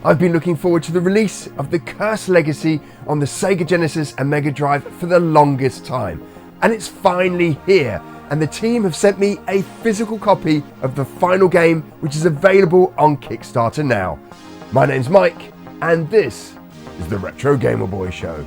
I've been looking forward to the release of the Cursed Legacy on the Sega Genesis and Mega Drive for the longest time. And it's finally here, and the team have sent me a physical copy of the final game, which is available on Kickstarter now. My name's Mike, and this is the Retro Gamer Boy Show.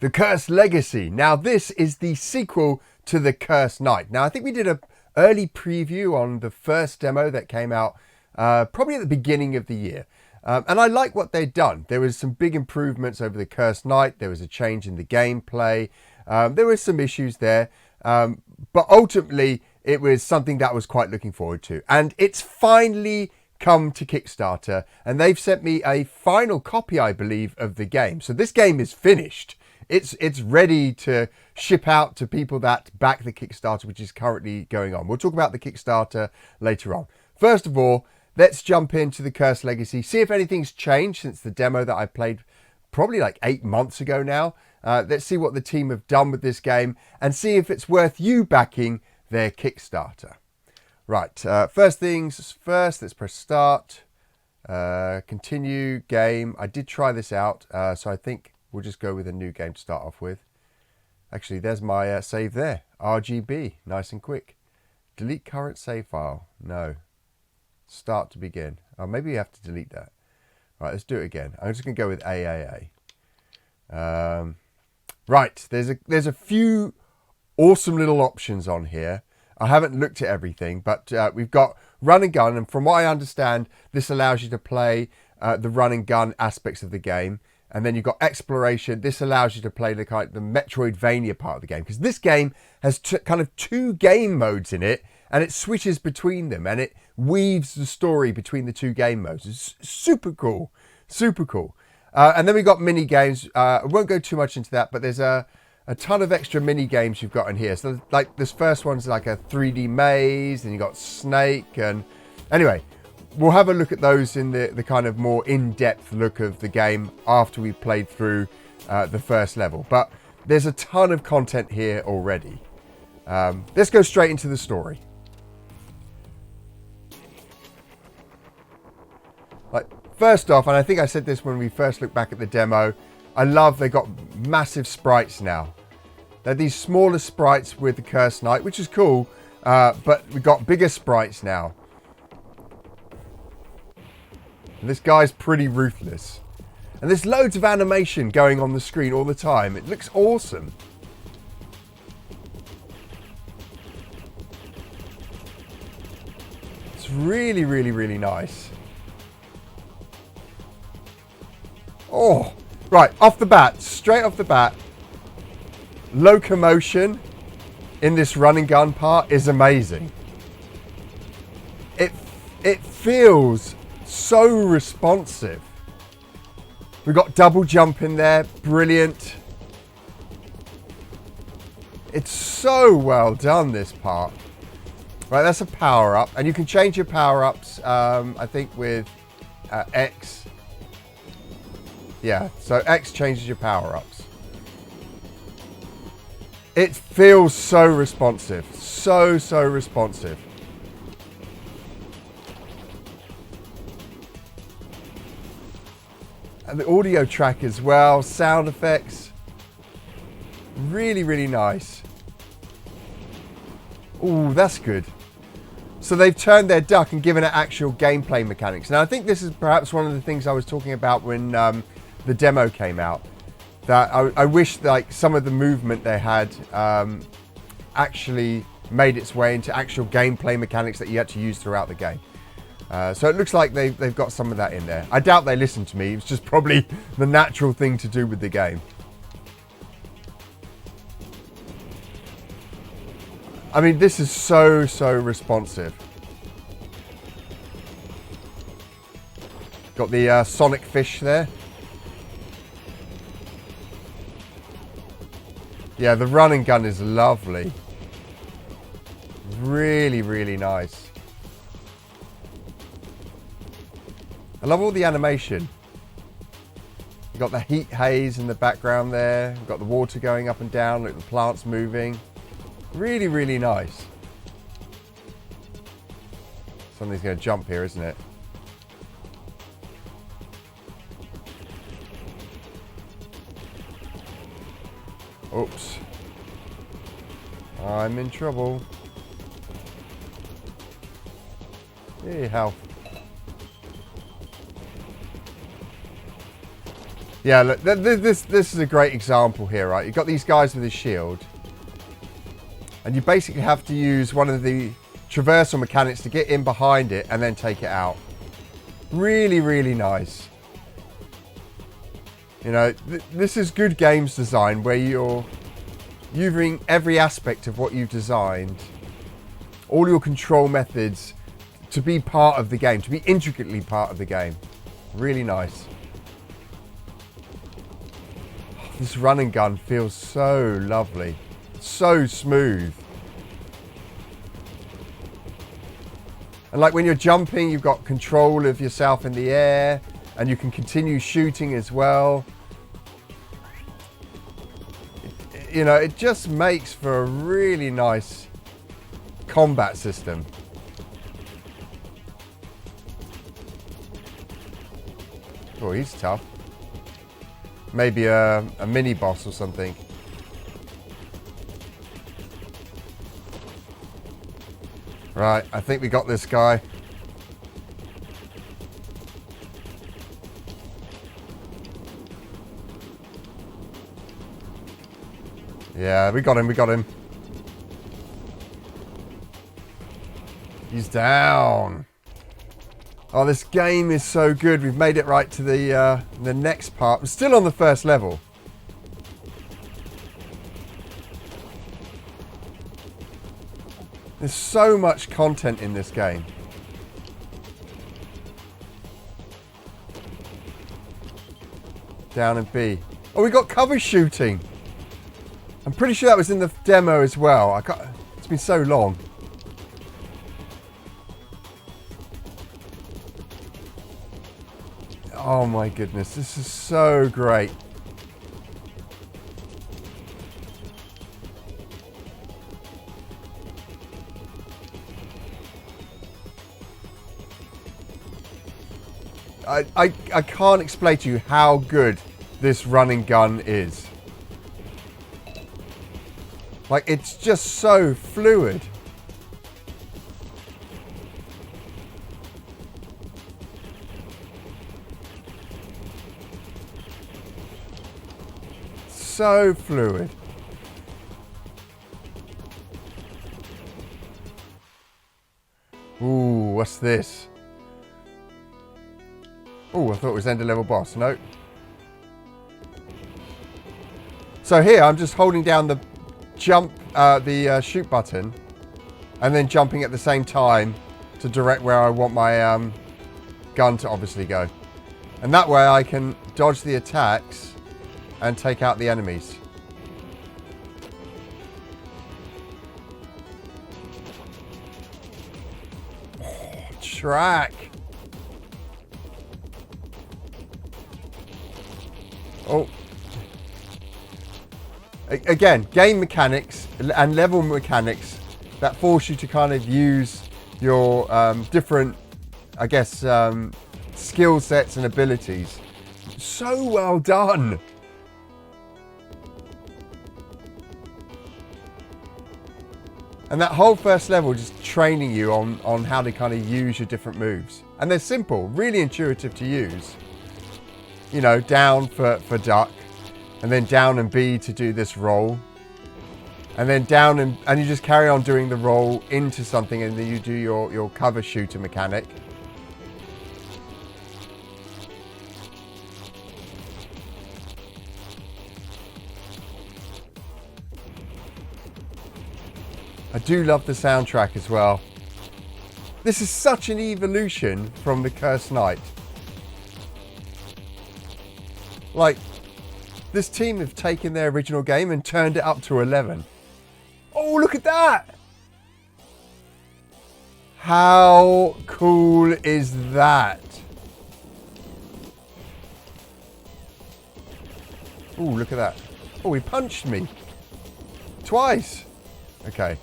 The Cursed Legacy. Now this is the sequel to the Cursed Knight. Now I think we did an early preview on the first demo that came out probably at the beginning of the year. And I like what they'd done. There was some big improvements over the Cursed Knight. There was a change in the gameplay. There were some issues there. But ultimately it was something that I was quite looking forward to. And it's finally come to Kickstarter. And they've sent me a final copy, I believe, of the game. So this game is finished. It's ready to ship out to people that back the Kickstarter, which is currently going on. We'll talk about the Kickstarter later on. First of all, let's jump into the Cursed Legacy, see if anything's changed since the demo that I played probably like 8 months ago now. Let's see what the team have done with this game and see if it's worth you backing their Kickstarter. Right, first things first, let's press start, continue game. I did try this out, so I think we'll just go with a new game to start off with. Actually, there's my save there. RGB, nice and quick. Delete current save file. No. Start to begin. Oh, maybe you have to delete that. Right, let's do it again. I'm just going to go with AAA. Right, there's a few awesome little options on here. I haven't looked at everything, but we've got run and gun. And from what I understand, this allows you to play the run and gun aspects of the game. And then you've got exploration. This allows you to play the 𝗴𝗺𝗶𝗴 part of the game. Because this game has kind of 2 game modes in it. And it switches between them. And it weaves the story between the 2 game modes. It's super cool. Super cool. And then we've got mini games. I won't go too much into that. But there's a ton of extra mini games you've got in here. So like this first one's like a 3D maze. And you've got Snake. And anyway, we'll have a look at those in the kind of more in-depth look of the game after we've played through the first level. But there's a ton of content here already. Let's go straight into the story. Like, first off, and I think I said this when we first looked back at the demo, I love they got massive sprites now. They're these smaller sprites with the Cursed Knight, which is cool, but we've got bigger sprites now. And this guy's pretty ruthless. And there's loads of animation going on the screen all the time. It looks awesome. It's really, really, really nice. Oh, right, off the bat, straight off the bat, locomotion in this run and gun part is amazing. It feels so responsive. We've got double jump in there, brilliant. It's so well done, this part. Right, that's a power up, and you can change your power ups, I think with X. Yeah, so X changes your power ups. It feels so responsive, so responsive. And the audio track as well, sound effects, really, really nice. Ooh, that's good. So they've turned their duck and given it actual gameplay mechanics. Now I think this is perhaps one of the things I was talking about when the demo came out. That I wish like some of the movement they had actually made its way into actual gameplay mechanics that you had to use throughout the game. So it looks like they've got some of that in there. I doubt they listened to me. It's just probably the natural thing to do with the game. I mean, this is so responsive. Got the sonic fish there. Yeah, the run and gun is lovely. Really, really nice. I love all the animation. You've got the heat haze in the background there. You've got the water going up and down, look, the plants moving. Really, really nice. Something's going to jump here, isn't it? Oops. I'm in trouble. Hey, health. Yeah, look, this is a great example here, right? You've got these guys with a shield. And you basically have to use one of the traversal mechanics to get in behind it and then take it out. Really, really nice. You know, this is good games design where you're using every aspect of what you've designed, all your control methods to be part of the game, to be intricately part of the game. Really nice. This run and gun feels so lovely, so smooth. And like when you're jumping, you've got control of yourself in the air, and you can continue shooting as well. You know, it just makes for a really nice combat system. Oh, he's tough. Maybe a mini boss or something. Right, I think we got this guy. Yeah, we got him, we got him. He's down. Oh, this game is so good. We've made it right to the next part. We're still on the first level. There's so much content in this game. Down and B. Oh, we got cover shooting. I'm pretty sure that was in the demo as well. It's been so long. Oh my goodness, this is so great. I can't explain to you how good this run and gun is. Like, it's just so fluid. So fluid. Ooh, what's this? Oh, I thought it was end of level boss. No. So here I'm just holding down the jump, the shoot button, and then jumping at the same time to direct where I want my gun to obviously go. And that way I can dodge the attacks and take out the enemies. Oh, track. Oh. Again, game mechanics and level mechanics that force you to kind of use your different, I guess, skill sets and abilities. So well done. And that whole first level just training you on how to kind of use your different moves. And they're simple, really intuitive to use. You know, down for duck, and then down and B to do this roll. And then down and you just carry on doing the roll into something, and then you do your cover shooter mechanic. I do love the soundtrack as well. This is such an evolution from the Cursed Knight. Like, this team have taken their original game and turned it up to 11. Oh, look at that! How cool is that? Oh, look at that. Oh, he punched me. Twice. Okay.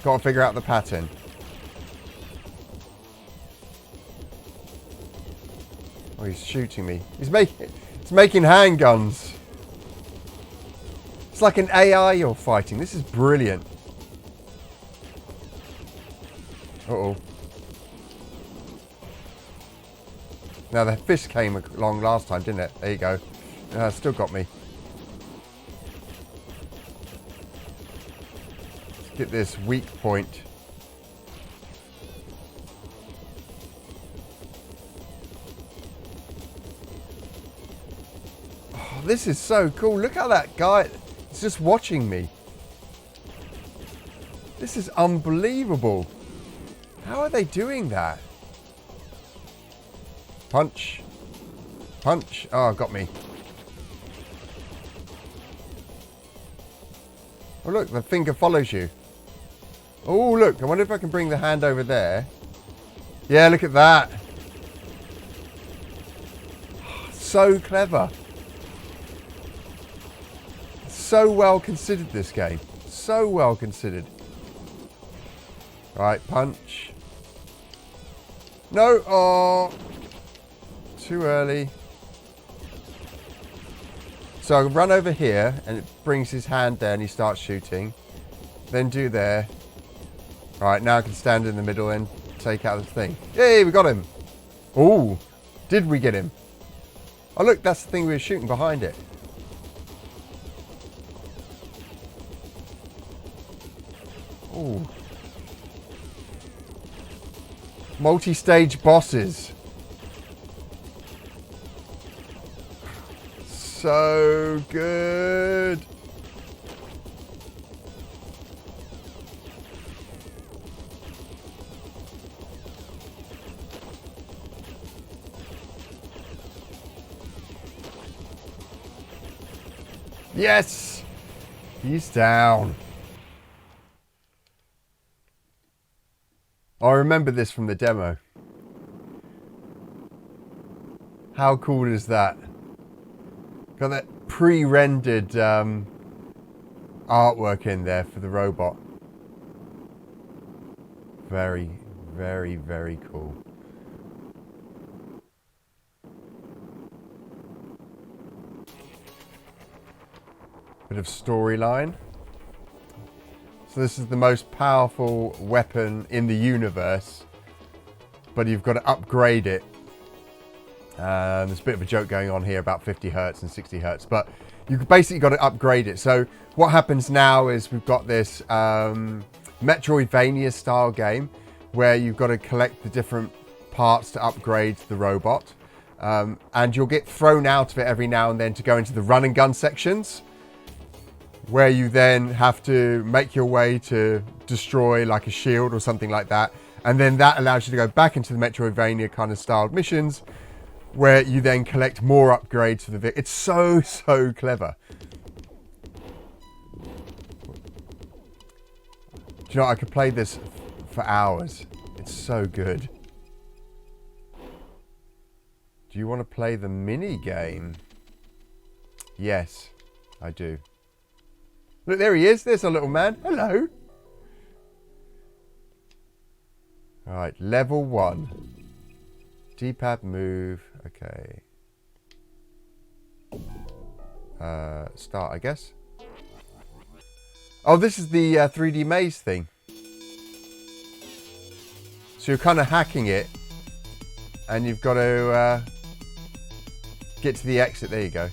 Got to figure out the pattern. Oh, he's shooting me. He's making handguns. It's like an AI you're fighting. This is brilliant. Uh-oh. Now, the fist came along last time, didn't it? There you go. Still got me. Let's get this weak point. Oh, this is so cool. Look how that guy is just watching me. This is unbelievable. How are they doing that? Punch. Punch. Oh, got me. Oh, look, the finger follows you. Oh, look, I wonder if I can bring the hand over there. Yeah, look at that. So clever. So well considered, this game. So well considered. Right, punch. No, oh. Too early. So I run over here and it brings his hand there and he starts shooting. Then do there. Right, now I can stand in the middle and take out the thing. Yay, we got him. Oh, did we get him? Oh, look, that's the thing we were shooting behind it. Oh. Multi-stage bosses. So good. Yes! He's down. I remember this from the demo. How cool is that? Got that pre-rendered artwork in there for the robot. Very, very, very cool. Bit of storyline. So this is the most powerful weapon in the universe, but you've got to upgrade it. There's a bit of a joke going on here about 50 hertz and 60 hertz, but you've basically got to upgrade it. So what happens now is we've got this Metroidvania style game where you've got to collect the different parts to upgrade the robot. And you'll get thrown out of it every now and then to go into the run and gun sections, where you then have to make your way to destroy like a shield or something like that. And then that allows you to go back into the Metroidvania kind of styled missions, where you then collect more upgrades for the It's so, so clever. Do you know, I could play this for hours. It's so good. Do you want to play the mini game? Yes, I do. Look, there he is. There's a little man. Hello. All right, level 1. D-pad move. Okay. Start, I guess. Oh, this is the 3D maze thing. So you're kind of hacking it, and you've got to get to the exit. There you go.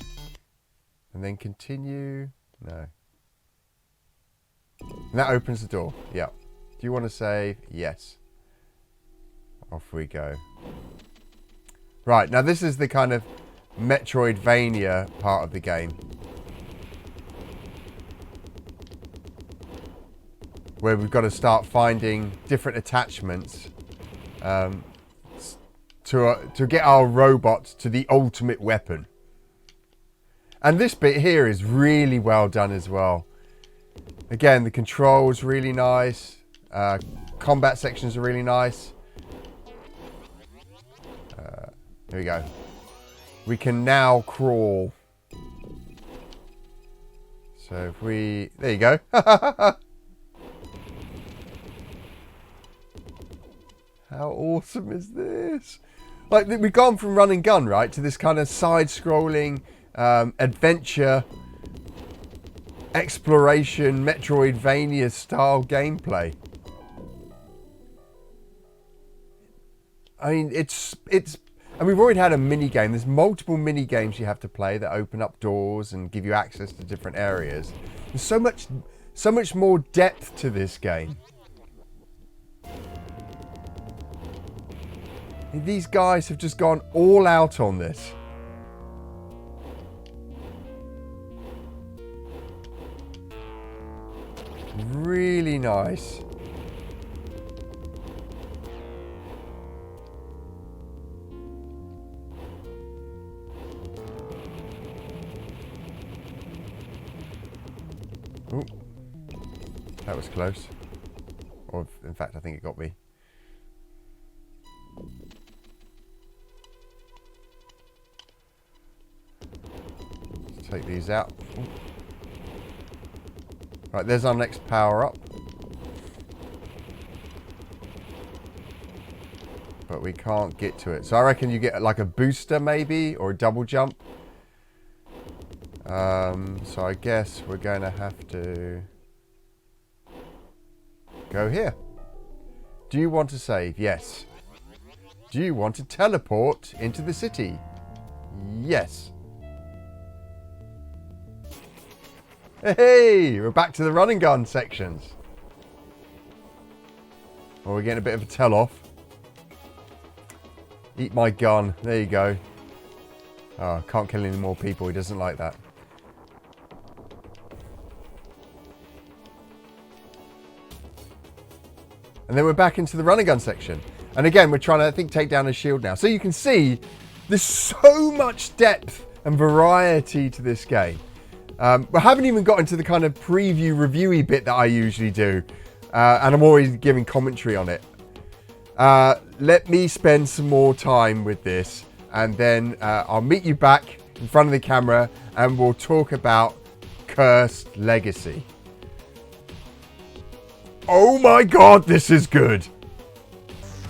And then continue. No. And that opens the door. Yeah. Do you want to save? Yes. Off we go. Right, now this is the kind of Metroidvania part of the game, where we've got to start finding different attachments to get our robot to the ultimate weapon. And this bit here is really well done as well. Again, the controls really nice. Combat sections are really nice. Here we go. We can now crawl. So if we... There you go. How awesome is this? Like, we've gone from run and gun, right, to this kind of side-scrolling adventure, exploration, Metroidvania style gameplay. I mean, and we've already had a mini game. There's multiple mini games you have to play that open up doors and give you access to different areas. There's so much more depth to this game. These guys have just gone all out on this. Really nice. Ooh, that was close. Or in fact, I think it got me. Let's take these out. Ooh. Right, there's our next power up. But we can't get to it. So I reckon you get like a booster maybe, or a double jump. So I guess we're going to have to go here. Do you want to save? Yes. Do you want to teleport into the city? Yes. Hey, we're back to the run and gun sections. Well, we're getting a bit of a tell-off. Eat my gun. There you go. Oh, can't kill any more people. He doesn't like that. And then we're back into the run and gun section. And again, we're trying to, I think, take down a shield now. So you can see there's so much depth and variety to this game. We haven't even got into the kind of preview, reviewy bit that I usually do. And I'm always giving commentary on it. Let me spend some more time with this. And then I'll meet you back in front of the camera and we'll talk about Cursed Legacy. Oh my god, this is good!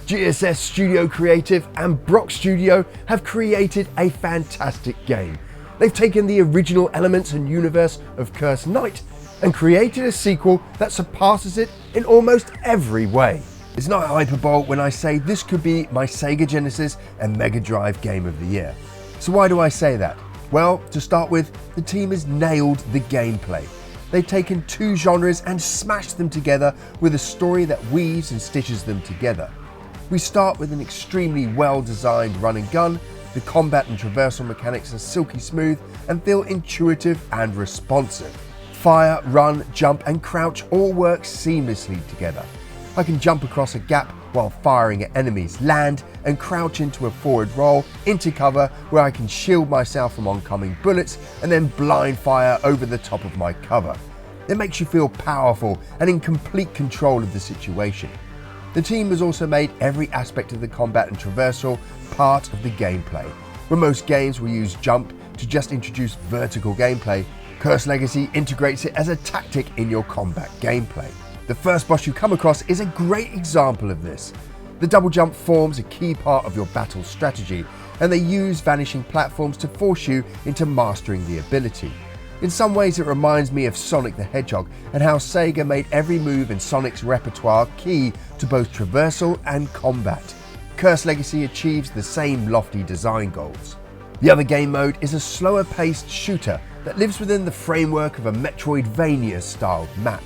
GSS Studio Creative and Brock Studio have created a fantastic game. They've taken the original elements and universe of Cursed Knight and created a sequel that surpasses it in almost every way. It's not hyperbole when I say this could be my Sega Genesis and Mega Drive game of the year. So why do I say that? Well, to start with, the team has nailed the gameplay. They've taken two genres and smashed them together with a story that weaves and stitches them together. We start with an extremely well-designed run and gun. The combat and traversal mechanics are silky smooth and feel intuitive and responsive. Fire, run, jump and crouch all work seamlessly together. I can jump across a gap while firing at enemies, land and crouch into a forward roll into cover where I can shield myself from oncoming bullets and then blind fire over the top of my cover. It makes you feel powerful and in complete control of the situation. The team has also made every aspect of the combat and traversal part of the gameplay. Where most games will use jump to just introduce vertical gameplay, Cursed Legacy integrates it as a tactic in your combat gameplay. The first boss you come across is a great example of this. The double jump forms a key part of your battle strategy, and they use vanishing platforms to force you into mastering the ability. In some ways it reminds me of Sonic the Hedgehog and how Sega made every move in Sonic's repertoire key to both traversal and combat. Cursed Legacy achieves the same lofty design goals. The other game mode is a slower paced shooter that lives within the framework of a Metroidvania styled map.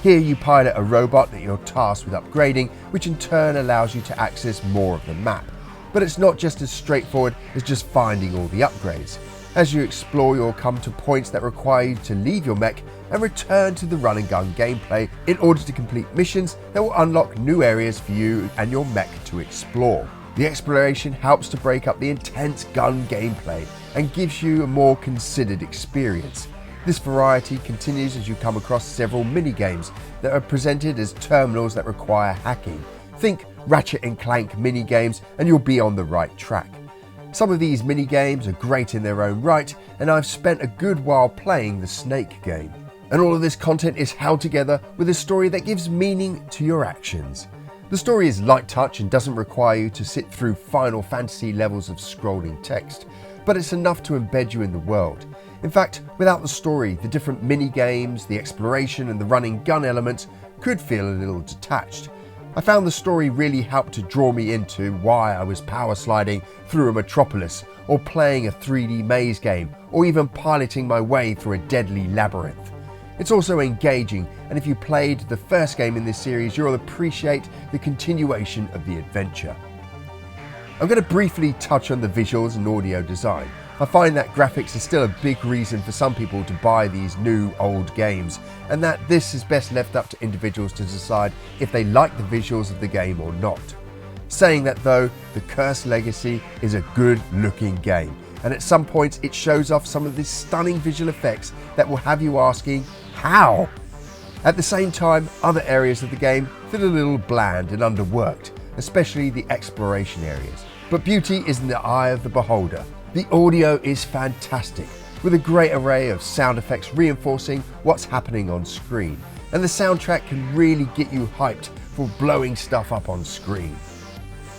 Here you pilot a robot that you're tasked with upgrading, which in turn allows you to access more of the map. But it's not just as straightforward as just finding all the upgrades. As you explore, you'll come to points that require you to leave your mech and return to the run and gun gameplay in order to complete missions that will unlock new areas for you and your mech to explore. The exploration helps to break up the intense gun gameplay and gives you a more considered experience. This variety continues as you come across several mini-games that are presented as terminals that require hacking. Think Ratchet & Clank mini-games and you'll be on the right track. Some of these mini-games are great in their own right, and I've spent a good while playing the Snake game. And all of this content is held together with a story that gives meaning to your actions. The story is light touch and doesn't require you to sit through Final Fantasy levels of scrolling text, but it's enough to embed you in the world. In fact, without the story, the different mini-games, the exploration and the running gun elements could feel a little detached. I found the story really helped to draw me into why I was power sliding through a metropolis, or playing a 3D maze game, or even piloting my way through a deadly labyrinth. It's also engaging, and if you played the first game in this series, you'll appreciate the continuation of the adventure. I'm going to briefly touch on the visuals and audio design. I find that graphics are still a big reason for some people to buy these new old games, and that this is best left up to individuals to decide if they like the visuals of the game or not. Saying that though, the Cursed Legacy is a good looking game, and at some points it shows off some of the stunning visual effects that will have you asking, how? At the same time, other areas of the game feel a little bland and underworked, especially the exploration areas. But beauty is in the eye of the beholder. The audio is fantastic, with a great array of sound effects reinforcing what's happening on screen, and the soundtrack can really get you hyped for blowing stuff up on screen.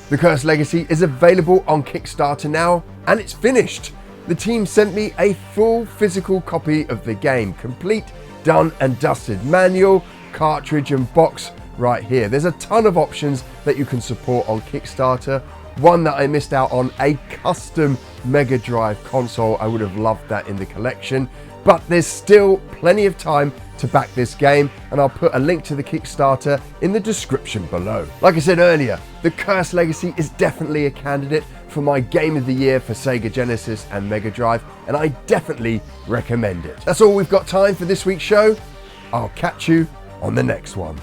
The Cursed Legacy is available on Kickstarter now, and it's finished. The team sent me a full physical copy of the game, complete, done and dusted, manual, cartridge and box right here. There's a ton of options that you can support on Kickstarter. One that I missed out on, a custom Mega Drive console. I would have loved that in the collection, but there's still plenty of time to back this game, and I'll put a link to the Kickstarter in the description below. Like I said earlier, the Cursed Legacy is definitely a candidate for my Game of the Year for Sega Genesis and Mega Drive, and I definitely recommend it. That's all we've got time for this week's show. I'll catch you on the next one.